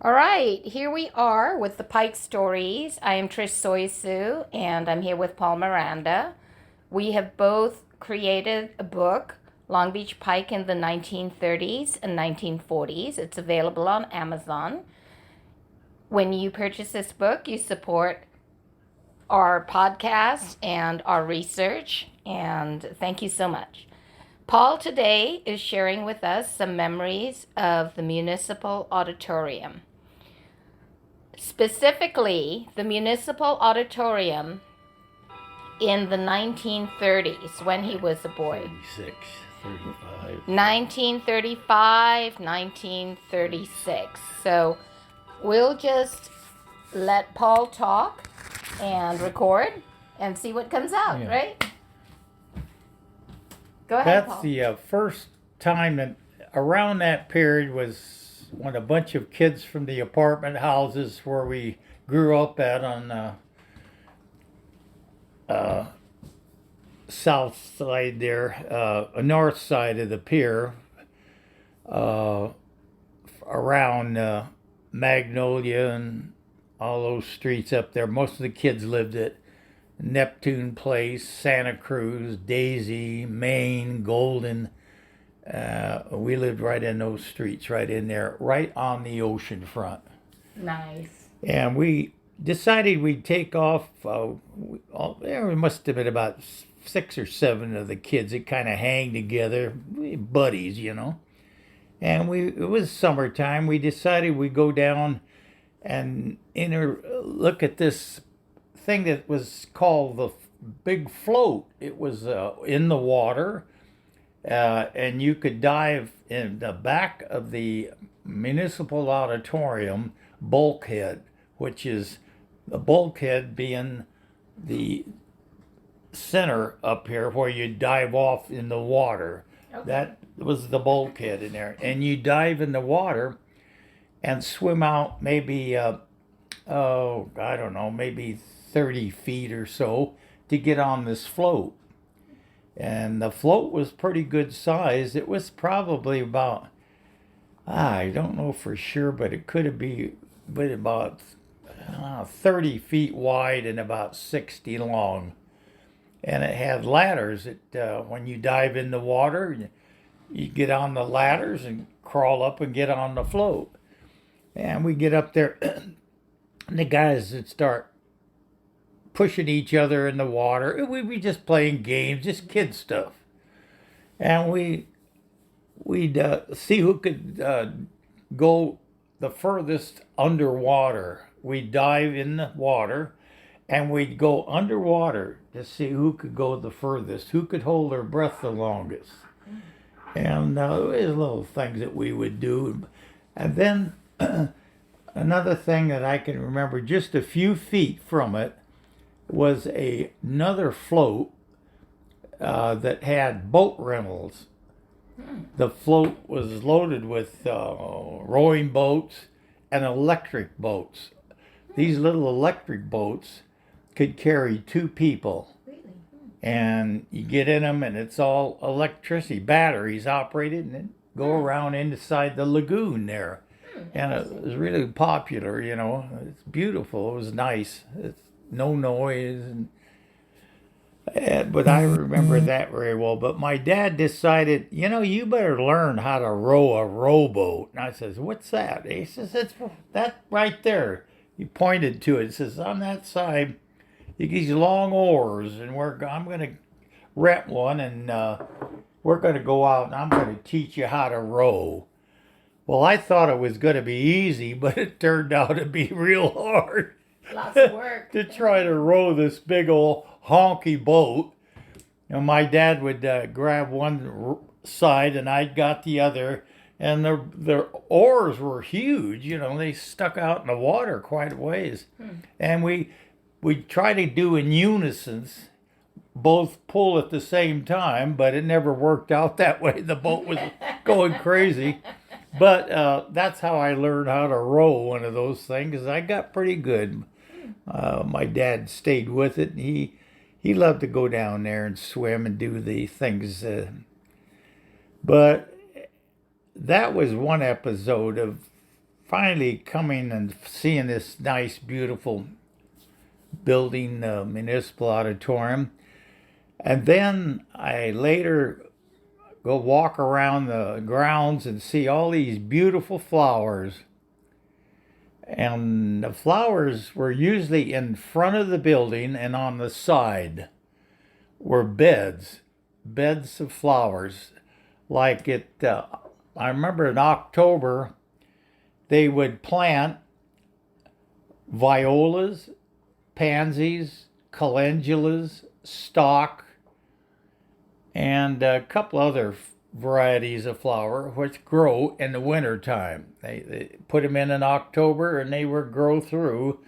All right, here we are with the Pike Stories. I am Trish Soysu, and I'm here with Paul Miranda. We have both created a book, Long Beach Pike in the 1930s and 1940s. It's available on Amazon. When you purchase this book, you support our podcast and our research, and thank you so much. Paul today is sharing with us some memories of the Municipal Auditorium. Specifically, the Municipal Auditorium in the 1930s when he was a boy. 36, 35. 1935, 1936. So we'll just let Paul talk and record and see what comes out, Yeah. right? Go ahead, That's Paul. the first time that around that period was when a bunch of kids from the apartment houses where we grew up at on south side there, north side of the pier, around Magnolia and all those streets up there. Most of the kids lived at Neptune Place, Santa Cruz, Daisy, Maine, Golden. We lived right in those streets, right in there, right on the ocean front. Nice. And we decided we'd take off. There must have been about 6 or 7 of the kids that kind of hang together, buddies, you know. And it was summertime. We decided we'd go down and look at this thing that was called the Big Float. It was in the water, and you could dive in the back of the Municipal Auditorium bulkhead, which is the bulkhead being the center up here where you dive off in the water. Okay. That was the bulkhead in there. And you dive in the water and swim out maybe, I don't know, maybe 30 feet or so to get on this float. And the float was pretty good size. It was probably about, I don't know for sure, but it could have been about 30 feet wide and about 60 long. And it had ladders that when you dive in the water, you get on the ladders and crawl up and get on the float. And we get up there, and the guys would start pushing each other in the water. We'd be just playing games, just kid stuff. And we'd see who could go the furthest underwater. We'd dive in the water, and we'd go underwater to see who could go the furthest, who could hold their breath the longest. And there's little things that we would do. And then another thing that I can remember, just a few feet from it, was another float that had boat rentals. The float was loaded with rowing boats and electric boats. These little electric boats could carry 2 people. Really? And you get in them and it's all electricity, batteries operated, and then go around inside the lagoon there. And it was really popular, you know. It's beautiful. It was nice. It's no noise. But I remember that very well. But my dad decided, you better learn how to row a rowboat. And I says, what's that? He says, it's that right there. He pointed to it. He says, on that side, these long oars, and I'm going to rent one, and we're going to go out, and I'm going to teach you how to row. Well, I thought it was going to be easy, but it turned out to be real hard. Lots of work. To try to row this big old honky boat. My dad would grab one side, and I'd got the other, and their oars were huge. They stuck out in the water quite a ways. And we try to do in unison, both pull at the same time, but it never worked out that way. The boat was going crazy. But that's how I learned how to row one of those things. I got pretty good. My dad stayed with it. And he loved to go down there and swim and do the things. But that was one episode of finally coming and seeing this nice, beautiful building, Municipal Auditorium. And then I later go walk around the grounds and see all these beautiful flowers. And the flowers were usually in front of the building, and on the side were beds of flowers. Like I remember in October, they would plant violas, pansies, calendulas, stock, and a couple other varieties of flower which grow in the winter time. They put them in October, and they would grow through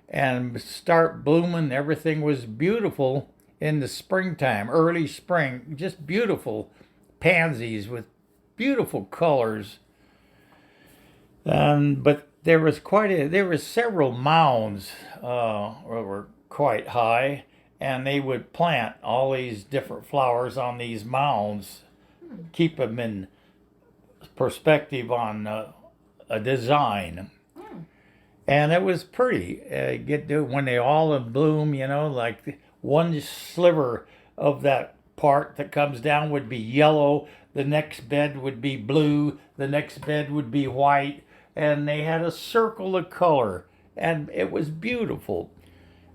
and start blooming. Everything was beautiful in the springtime, early spring, just beautiful pansies with beautiful colors. But there was several mounds that were quite high, and they would plant all these different flowers on these mounds, keep them in perspective on a design. And it was pretty. When they all in bloom, like one sliver of that part that comes down would be yellow, the next bed would be blue, the next bed would be white, and they had a circle of color, and it was beautiful.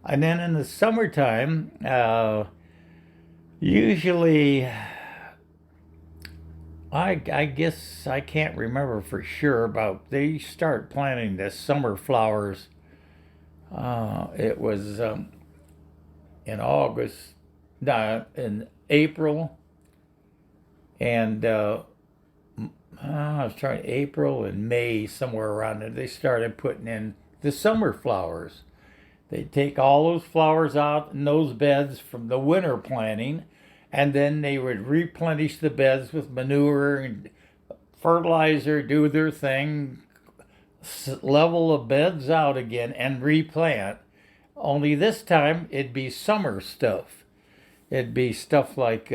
And then in the summertime, usually, I guess I can't remember for sure, but they start planting the summer flowers. It was in August, in April, and I was trying April and May, somewhere around there. They started putting in the summer flowers. They take all those flowers out in those beds from the winter planting, and then they would replenish the beds with manure and fertilizer, do their thing, level the beds out again, and replant. Only this time it'd be summer stuff. It'd be stuff like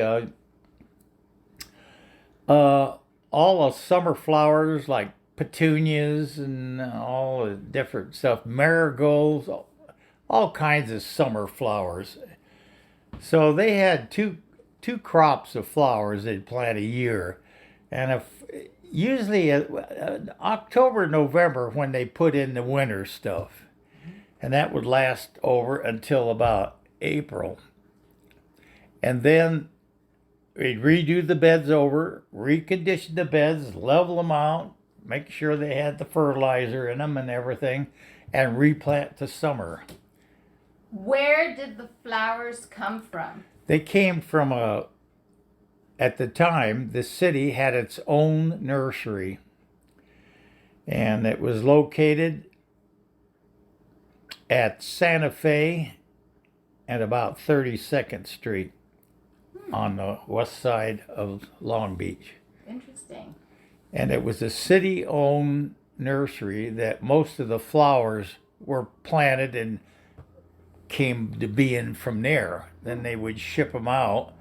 all the summer flowers, like petunias and all the different stuff, marigolds, all kinds of summer flowers. So they had two crops of flowers they'd plant a year. And usually October, November, when they put in the winter stuff. And that would last over until about April. And then we'd redo the beds over, recondition the beds, level them out, make sure they had the fertilizer in them and everything, and replant to summer. Where did the flowers come from? They came from at the time, the city had its own nursery. And it was located at Santa Fe and about 32nd Street on the west side of Long Beach. Interesting. And it was a city-owned nursery that most of the flowers were planted and came to being from there. Then they would ship them out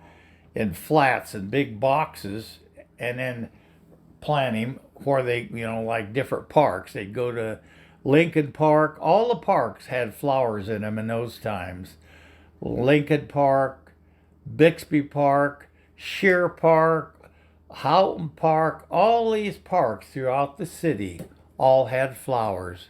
in flats and big boxes, and then plant them where they, like different parks. They'd go to Lincoln Park. All the parks had flowers in them in those times. Lincoln Park, Bixby Park, Shear Park, Houghton Park, all these parks throughout the city all had flowers.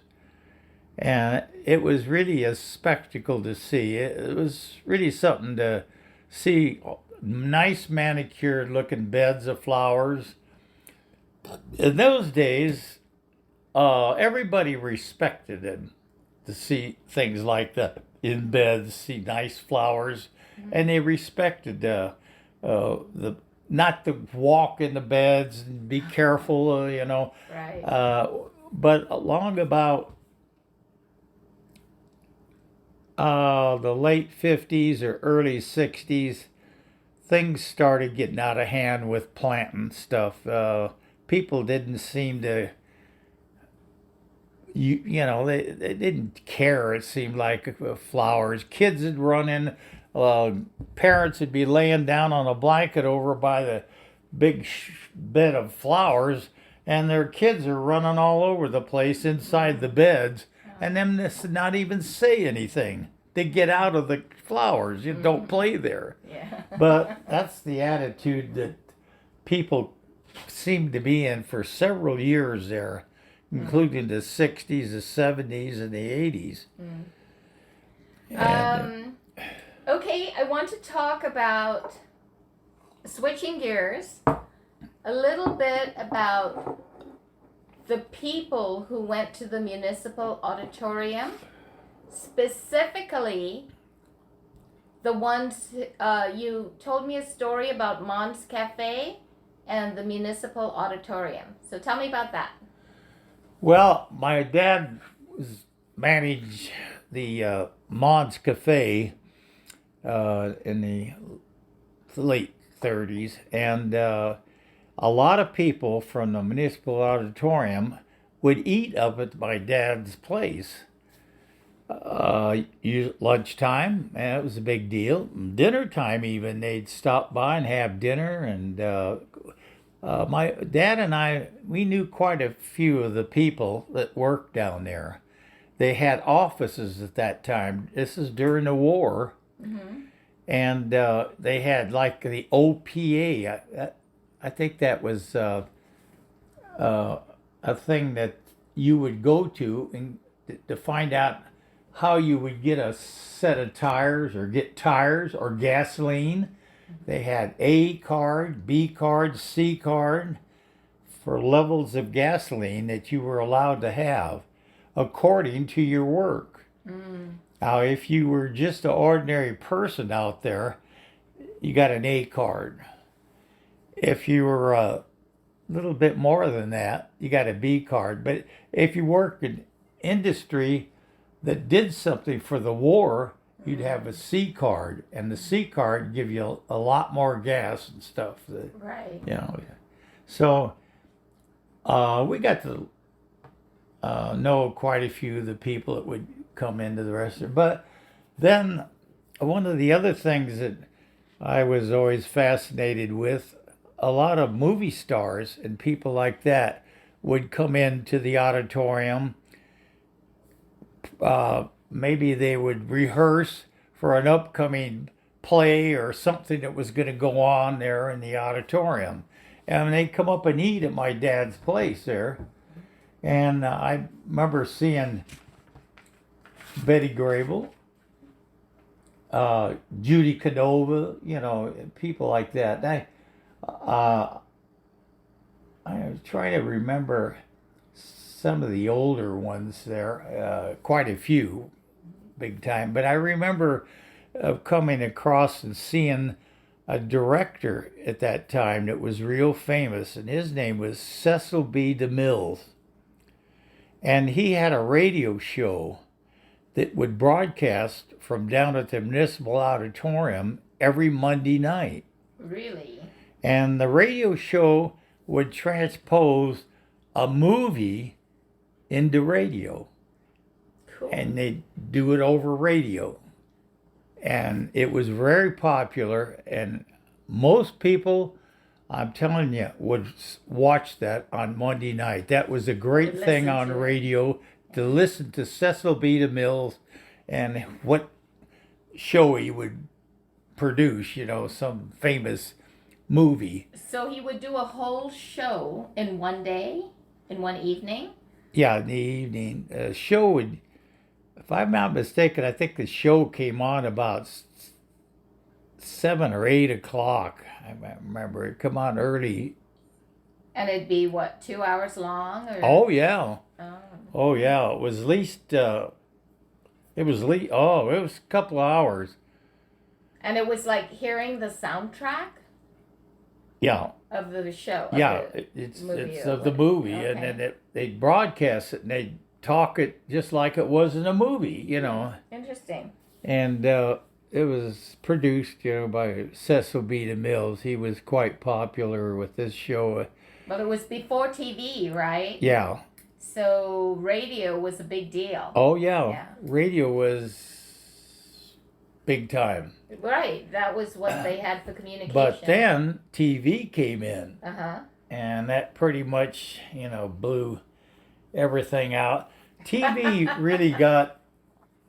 And it was really a spectacle to see. It was really something to see nice manicured looking beds of flowers. In those days, everybody respected them to see things like that in beds, see nice flowers. And they respected the not to walk in the beds and be careful, Right. But along about the late 50s or early 60s, things started getting out of hand with planting stuff. People didn't seem to, they didn't care, it seemed like, flowers. Kids would run in, parents would be laying down on a blanket over by the big bed of flowers, and their kids are running all over the place inside the beds, and them this not even say anything. They get out of the flowers. You don't play there. Yeah. But that's the attitude that people seem to be in for several years there, including the 60s, the 70s, and the 80s. And, Okay, I want to talk about, switching gears, a little bit about the people who went to the Municipal Auditorium, specifically the ones, you told me a story about Mon's Cafe and the Municipal Auditorium. So tell me about that. well, my dad managed the Mon's Cafe in the late 30s, and a lot of people from the Municipal Auditorium would eat up at my dad's place. Lunchtime, it was a big deal. Dinner time, even, they'd stop by and have dinner. And my dad and I, we knew quite a few of the people that worked down there. They had offices at that time. This is during the war. And they had like the OPA. I think that was a thing that you would go to and to find out how you would get a set of tires or get tires or gasoline. They had A card, B card, C card for levels of gasoline that you were allowed to have according to your work. Now, if you were just an ordinary person out there, you got an A card. If you were a little bit more than that, you got a B card. But if you worked in industry that did something for the war, you'd have a C card, and the C card give you a lot more gas and stuff. Right. You know, so we got to know quite a few of the people that would come into the restaurant. But then one of the other things that I was always fascinated with, a lot of movie stars and people like that would come into the auditorium. Maybe they would rehearse for an upcoming play or something that was going to go on there in the auditorium. And they'd come up and eat at my dad's place there. And I remember seeing Betty Grable, Judy Canova, you know, people like that. And I was trying to remember some of the older ones there, quite a few, big time. But I remember coming across and seeing a director at that time that was real famous, and his name was Cecil B. DeMille. And he had a radio show that would broadcast from down at the Municipal Auditorium every Monday night. Really? And the radio show would transpose a movie into radio. Cool. And they'd do it over radio. And it was very popular, and most people, I'm telling you, would watch that on Monday night. That was a great Would thing listen on to it. radio, to listen to Cecil B. DeMille and what show he would produce, you know, some famous movie. So he would do a whole show in one day, in one evening? Yeah, in the evening. Show would, if I'm not mistaken, I think the show came on about 7 or 8 o'clock. I remember it come on early. And it'd be, what, 2 hours long? Or? Oh, yeah. Oh. Oh, yeah. It was at least, it was a couple of hours. And it was like hearing the soundtrack Yeah. of the show? Of Yeah, the it's movie of the movie, and Okay. then they'd broadcast it, and they'd talk it just like it was in a movie, you know. Interesting. And it was produced, you know, by Cecil B. DeMille. He was quite popular with this show. But it was before TV, right? Yeah. So radio was a big deal. Oh, yeah. Yeah. Radio was big time. Right. That was what they had for communication. But then TV came in. Uh-huh. and that pretty much, blew everything out. TV really got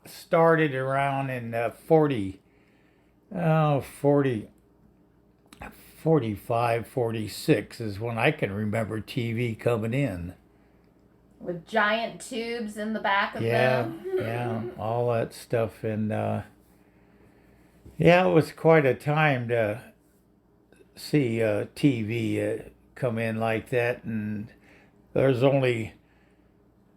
started around in 45, 46 is when I can remember TV coming in. With giant tubes in the back of Yeah, them. yeah, all that stuff. And it was quite a time to see TV come in like that. And there's only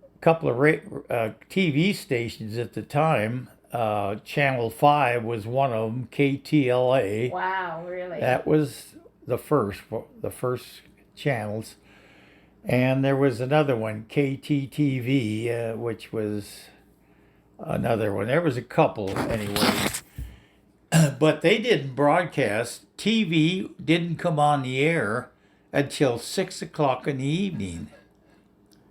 a couple of TV stations at the time. Channel 5 was one of them, KTLA. Wow, really? That was the first channels. And there was another one, KTTV, which was another one. There was a couple anyway. But they didn't broadcast. TV didn't come on the air until 6 o'clock in the evening.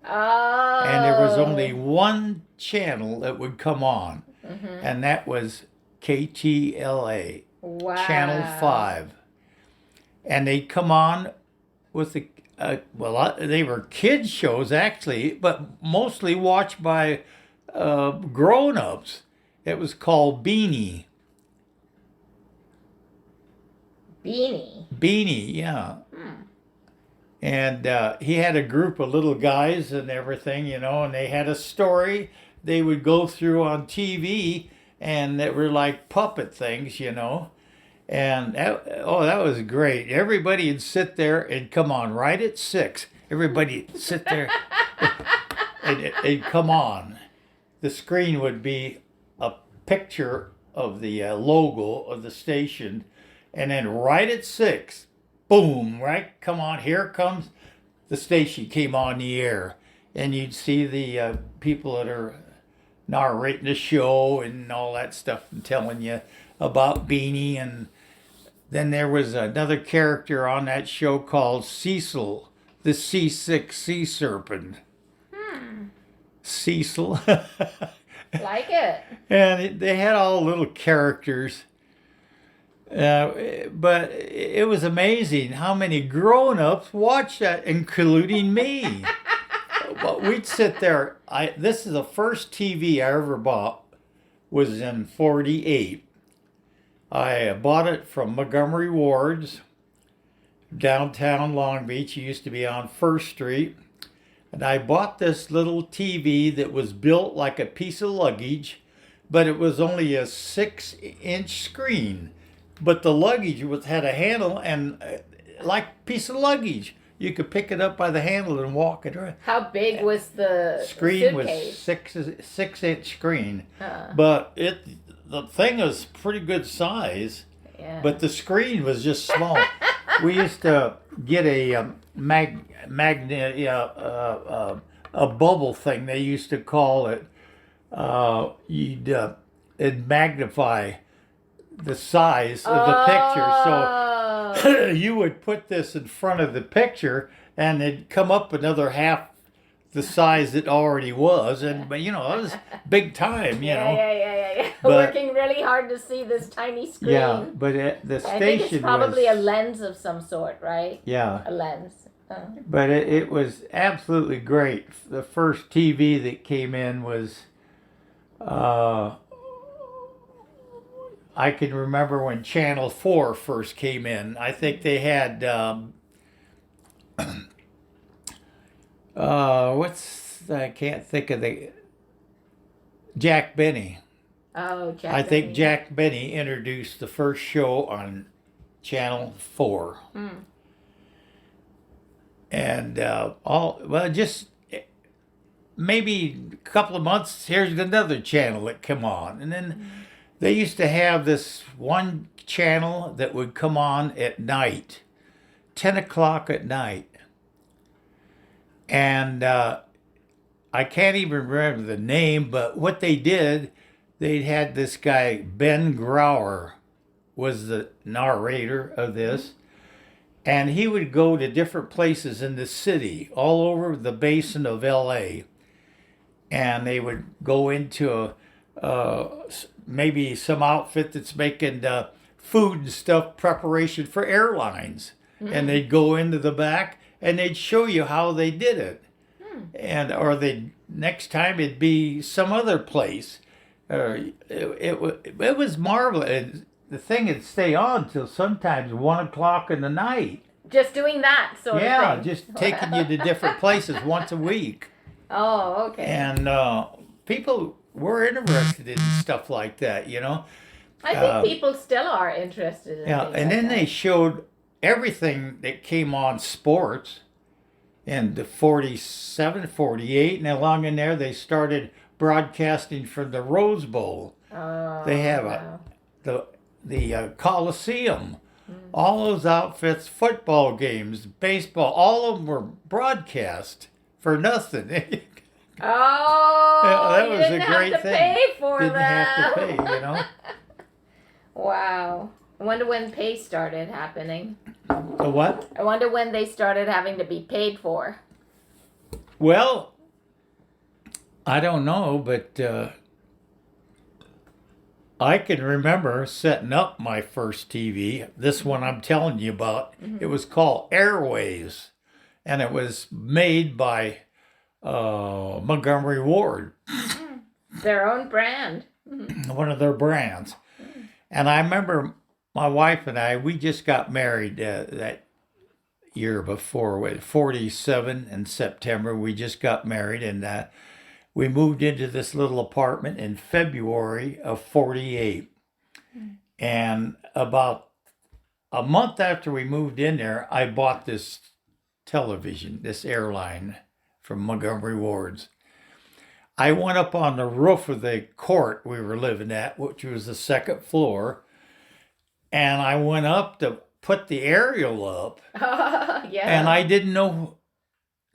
Oh. And there was only one channel that would come on. Mm-hmm. And that was KTLA. Wow. Channel 5. And they'd come on with they were kids shows actually, but mostly watched by grown-ups. It was called Beanie. Beanie, yeah. And he had a group of little guys and everything, and they had a story they would go through on TV, and that were like puppet things, And that was great. Everybody would sit there and come on right at 6. Everybody would sit there and come on. The screen would be a picture of the logo of the station. And then right at 6, boom, right? Come on, here comes the station came on the air. And you'd see the people that are narrating the show and all that stuff and telling you about Beanie. And then there was another character on that show called Cecile, the seasick sea serpent. Cecile. Like it. And they had all little characters. But it was amazing how many grown-ups watched that, including me. But we'd sit there. This is the first TV I ever bought, was in 48. I bought it from Montgomery Ward's, downtown Long Beach. It used to be on 1st Street. And I bought this little TV that was built like a piece of luggage, but it was only a 6-inch screen. But the luggage had a handle and like a piece of luggage. You could pick it up by the handle and walk it around. How big was the screen? Suitcase? Was 6-inch screen, but the thing was pretty good size. Yeah. But the screen was just small. We used to get a a bubble thing. They used to call it. It'd magnify the size of the picture. So you would put this in front of the picture and it'd come up another half the size it already was. But it was big time, Yeah. But, working really hard to see this tiny screen. Yeah, but the station I think it's probably a lens of some sort, right? Yeah. A lens. But it was absolutely great. The first TV that came in was I can remember when Channel 4 first came in. I think they had I can't think of Jack Benny. Oh, Jack I think Benny. Jack Benny introduced the first show on Channel 4. And just maybe a couple of months, here's another channel that come on. And then they used to have this one channel that would come on at night, 10 o'clock at night. And I can't even remember the name, but what they did, they had this guy, Ben Grauer, was the narrator of this. And he would go to different places in the city, all over the basin of LA. And they would go into maybe some outfit that's making food and stuff preparation for airlines. And they'd go into the back and they'd show you how they did it. And or they next time it'd be some other place. It was marvelous. And the thing would stay on till sometimes 1 o'clock in the night. Just doing that sort of thing. Yeah, just taking you to different places once a week. Oh, okay. And people were interested in stuff like that, you know. I think people still are interested in Yeah, things and like then that. they showed everything that came on sports. In the 47, 48, and along in there they started broadcasting from the Rose Bowl. Oh, They have wow. the Coliseum, all those outfits, football games, baseball, all of them were broadcast for nothing. Oh, that you was didn't a great have to thing. pay for Didn't them. have to pay, you know. Wow. I wonder when pay started happening. The what? I wonder when they started having to be paid for. Well, I don't know, but I can remember setting up my first TV. This one I'm telling you about. It was called Airways, and it was made by Montgomery Ward, Their own brand. one of their brands. And I remember my wife and I, we just got married that year before, 47 in September. We just got married, and we moved into this little apartment in February of 48. And about a month after we moved in there, I bought this television, this airline from Montgomery Ward's. I went up on the roof of the court we were living at, which was the second floor, and I went up to put the aerial up, Yeah. and I didn't know,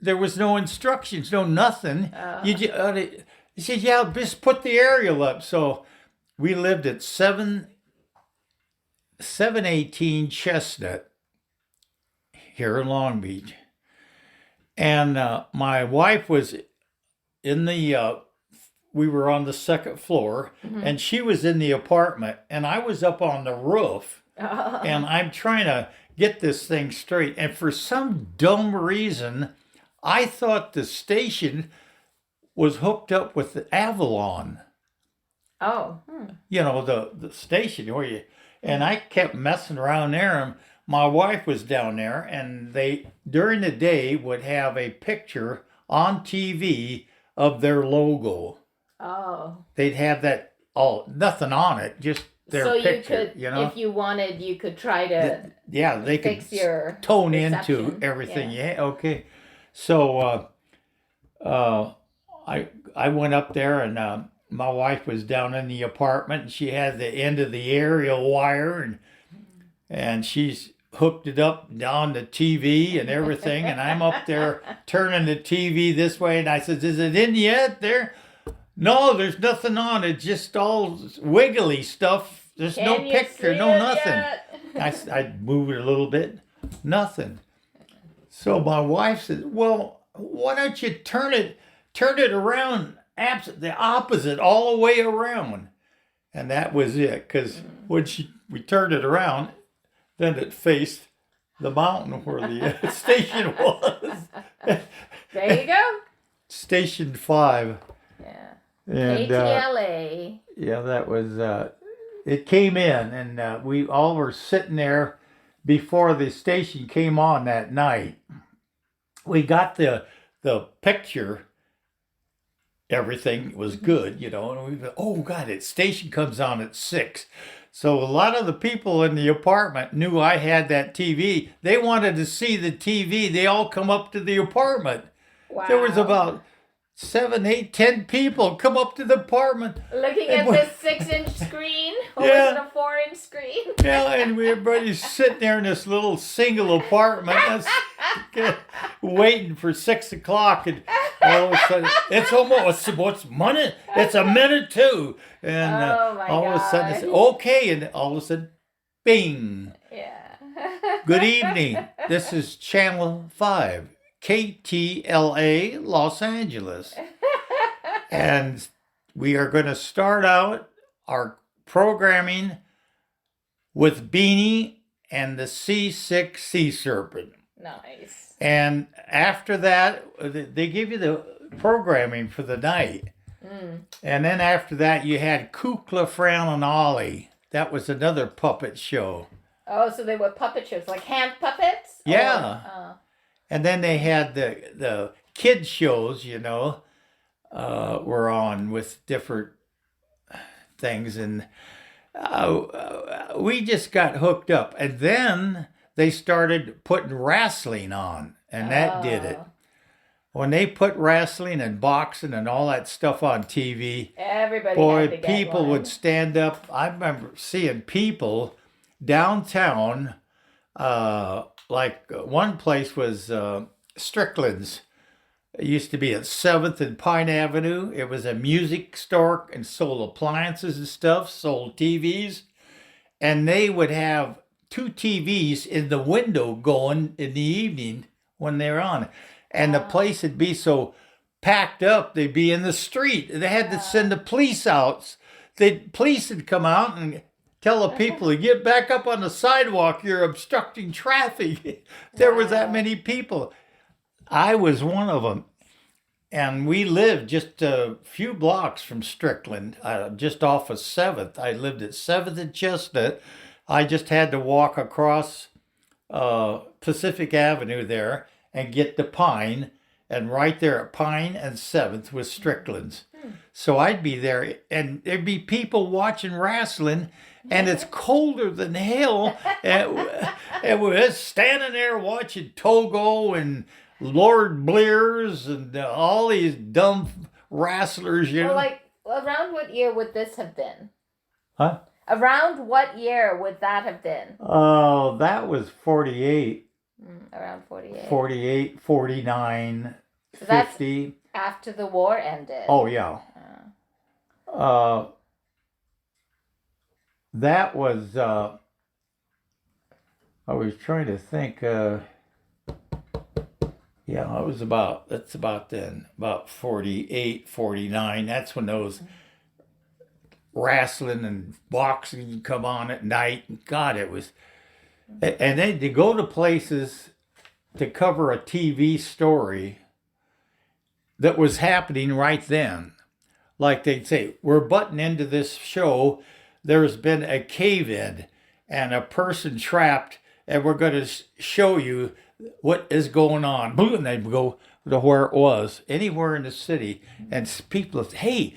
there was no instructions, no nothing. He said, yeah, just put the aerial up. So we lived at 718 Chestnut here in Long Beach. And my wife was in the, we were on the second floor, and she was in the apartment, and I was up on the roof, and I'm trying to get this thing straight. And for some dumb reason, I thought the station was hooked up with the Avalon. Oh. You know, the station where you, and I kept messing around there, and my wife was down there, and they, during the day, would have a picture on TV of their logo. Oh. They'd have that, nothing on it, just their So picture, you could, you know? if you wanted, you could try to Yeah, they could fix your tone reception. into everything. Yeah, okay. So I went up there, and my wife was down in the apartment, and she had the end of the aerial wire, and she's hooked it up on the TV and everything, and I'm up there turning the TV this way, and I said, is it in yet there? No, there's nothing on it, just all wiggly stuff. There's no Can you picture, see no it nothing. yet? I'd move it a little bit, nothing. So my wife said, well, why don't you turn it around, the opposite, all the way around. And that was it, because when we turned it around, then it faced the mountain where the station was. There you go. Station 5. Yeah. And KTLA. yeah, that was, it came in, and we all were sitting there before the station came on that night. We got the picture, everything was good, you know, and we thought, oh God, its station comes on at 6. So a lot of the people in the apartment knew I had that TV. They wanted to see the TV. They all come up to the apartment. Wow. There was about 7, 8, 10 people come up to the apartment. Looking at this 6-inch screen, or Yeah. was it a 4-inch screen? Yeah, and everybody's sitting there in this little single apartment, waiting for 6 o'clock, and all of a sudden, it's almost, what's minute? It's a minute too, and Oh my all of a sudden, it's God. okay, and all of a sudden, bing. Yeah. Good evening. This is Channel 5, KTLA, Los Angeles. And we are going to start out our programming with Beanie and the C6 Sea Serpent. Nice. And after that, they give you the programming for the night. And then after that, you had Kukla, Fran, and Ollie. That was another puppet show. Oh, so they were puppet shows, like hand puppets? Yeah. Or, And then they had the kid shows, were on with different things. And we just got hooked up. And then they started putting wrestling on, and that did it. When they put wrestling and boxing and all that stuff on TV, everybody boy, had to get people one. would stand up. I remember seeing people downtown, like one place was Strickland's. It used to be at 7th and Pine Avenue. It was a music store and sold appliances and stuff, sold TVs. And they would have 2 TVs in the window going in the evening when they're on. And the place would be so packed up, they'd be in the street. They had to send the police out. The police would come out and tell the people to get back up on the sidewalk. You're obstructing traffic. There was that many people. I was one of them. And we lived just a few blocks from Strickland, just off of 7th. I lived at 7th and Chestnut. I just had to walk across Pacific Avenue there and get to Pine. And right there at Pine and 7th was Strickland's. So I'd be there, and there'd be people watching wrestling, and it's colder than hell. And we're standing there watching Togo and Lord Blears and all these dumb wrestlers, Well, like, around what year would this have been? Huh? Around what year would that have been? Oh, that was 48. Around 48. 48, 49, So that's 50. after the war ended. Oh, yeah. That was, I was trying to think, yeah, that's about then, about 48, 49. That's when those wrestling and boxing would come on at night. God, it was, and then to go to places to cover a TV story that was happening right then. Like they'd say, we're butting into this show. There's been a cave-in and a person trapped, and we're going to show you what is going on. Boom, and they'd go to where it was, anywhere in the city. And people would say, hey,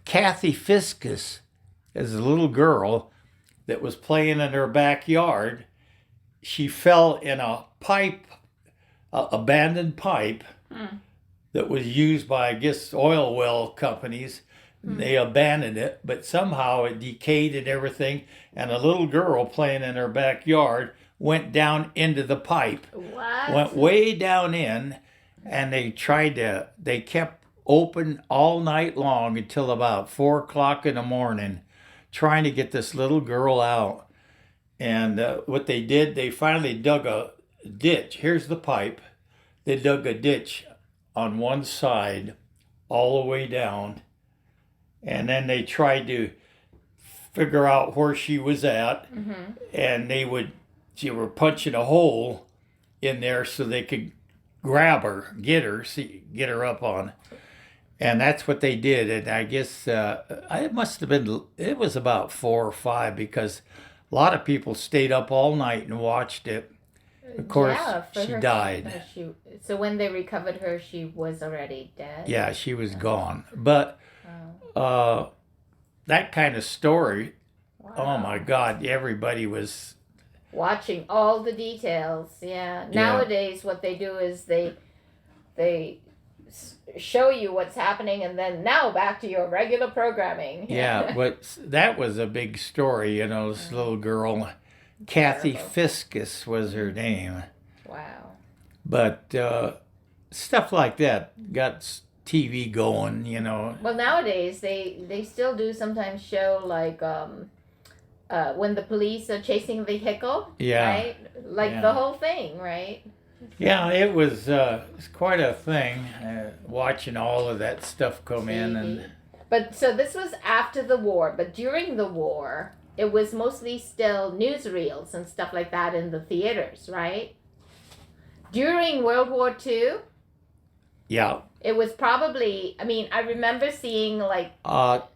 Kathy Fiscus is a little girl that was playing in her backyard. She fell in a pipe, abandoned pipe, that was used by, I guess, oil well companies. They abandoned it, but somehow it decayed and everything. And a little girl playing in her backyard went down into the pipe. What? Went way down in, and they kept open all night long until about 4 o'clock in the morning, trying to get this little girl out. And what they did, they finally dug a ditch. Here's the pipe. They dug a ditch on one side all the way down, and then they tried to figure out where she was at, and they were punching a hole in there so they could grab her, get her up on. And that's what they did. And I guess it was about 4 or 5, because a lot of people stayed up all night and watched it. Of course, she died. So when they recovered her, she was already dead? Yeah, she was gone. But that kind of story, oh my God, everybody was watching all the details. Yeah. Nowadays, what they do is they show you what's happening, and then now back to your regular programming. Yeah, but that was a big story, this little girl. Kathy Fiscus was her name. Wow. But stuff like that got TV going, Well, nowadays they still do sometimes show like when the police are chasing a vehicle. Yeah. Right. Like the whole thing, right? Yeah, it was quite a thing watching all of that stuff come in. And But so this was after the war, but during the war, it was mostly still newsreels and stuff like that in the theaters, right? During World War II, Yeah. it was probably, I mean, I remember seeing like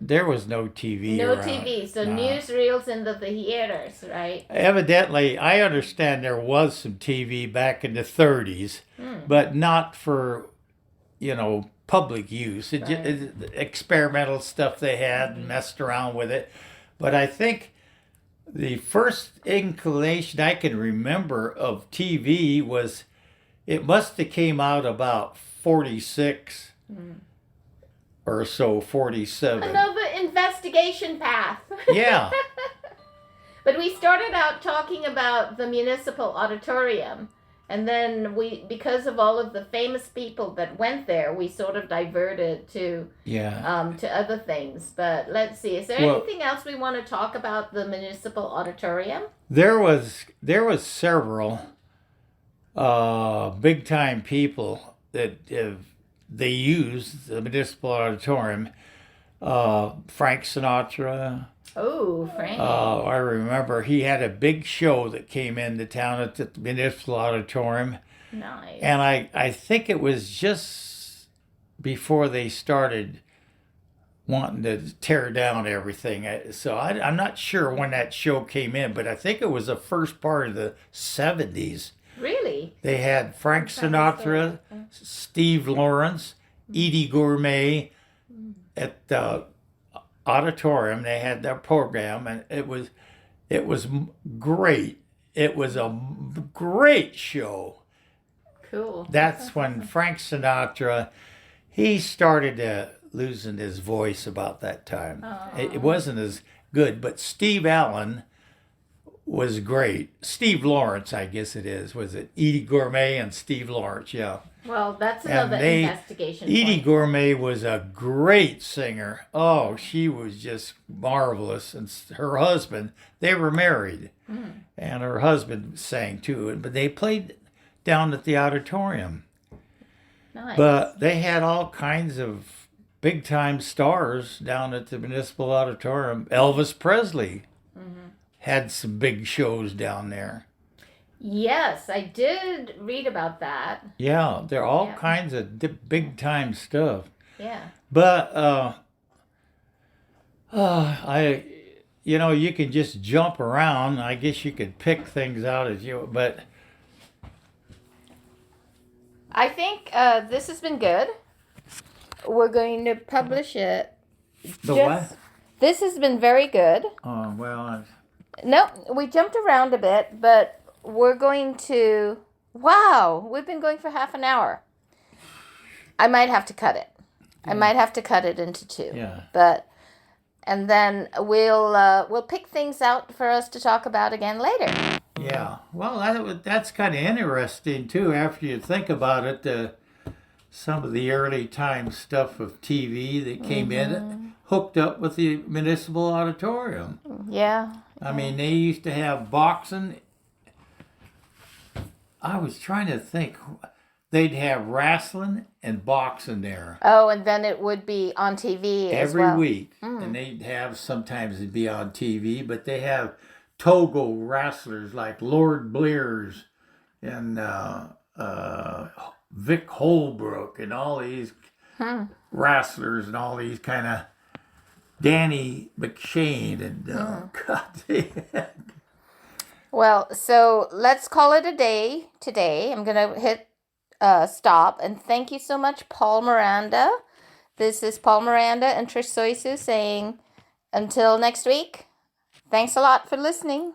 There was no TV no around. TV, so No. newsreels in the theaters, right? Evidently, I understand there was some TV back in the 30s, but not for, public use. Experimental stuff they had and messed around with it. But I think the first inclination I can remember of TV was it must have came out about 46 or so, 47. Another investigation path. Yeah. But we started out talking about the Municipal Auditorium. And then because of all of the famous people that went there, we sort of diverted to other things. But let's see, is there anything else we want to talk about the Municipal Auditorium? There was several big time people that they used the Municipal Auditorium. Frank Sinatra. Oh, Frank. I remember he had a big show that came into town at the Municipal Auditorium. Nice. And I think it was just before they started wanting to tear down everything. So I'm not sure when that show came in, but I think it was the first part of the 70s. Really? They had Frank Sinatra, Steve Lawrence, Eydie Gourme at the auditorium. They had their program, and it was great. It was a great show. Cool. That's when Frank Sinatra, he started losing his voice about that time. It wasn't as good, but Steve Allen was great. Steve Lawrence, I guess it is. Was it Eydie Gourme and Steve Lawrence? Yeah. Well, that's another investigation Eydie point. Gourme was a great singer. Oh, she was just marvelous. And her husband, they were married. And her husband sang too. But they played down at the auditorium. Nice. But they had all kinds of big time stars down at the Municipal Auditorium. Elvis Presley had some big shows down there. Yes, I did read about that. Yeah, there are all kinds of big time stuff. Yeah. But you can just jump around. I guess you could pick things out as but I think this has been good. We're going to publish it. What? This has been very good. Oh, well. No, we jumped around a bit, but we're going to... Wow, we've been going for half an hour. I might have to cut it. I might have to cut it into two. Yeah. And then we'll pick things out for us to talk about again later. Yeah. Well, that's kind of interesting, too, after you think about it. Some of the early time stuff of TV that came in hooked up with the Municipal Auditorium. Yeah. I mean, they used to have boxing. I was trying to think. They'd have wrestling and boxing there. Oh, and then it would be on TV every as well. week. And they'd have, sometimes it'd be on TV, but they have Togo wrestlers like Lord Blears and Vic Holbrook and all these wrestlers and all these kind of Danny McShane and God. Well, so let's call it a day today. I'm going to hit stop. And thank you so much, Paul Miranda. This is Paul Miranda and Trish Soisu saying until next week. Thanks a lot for listening.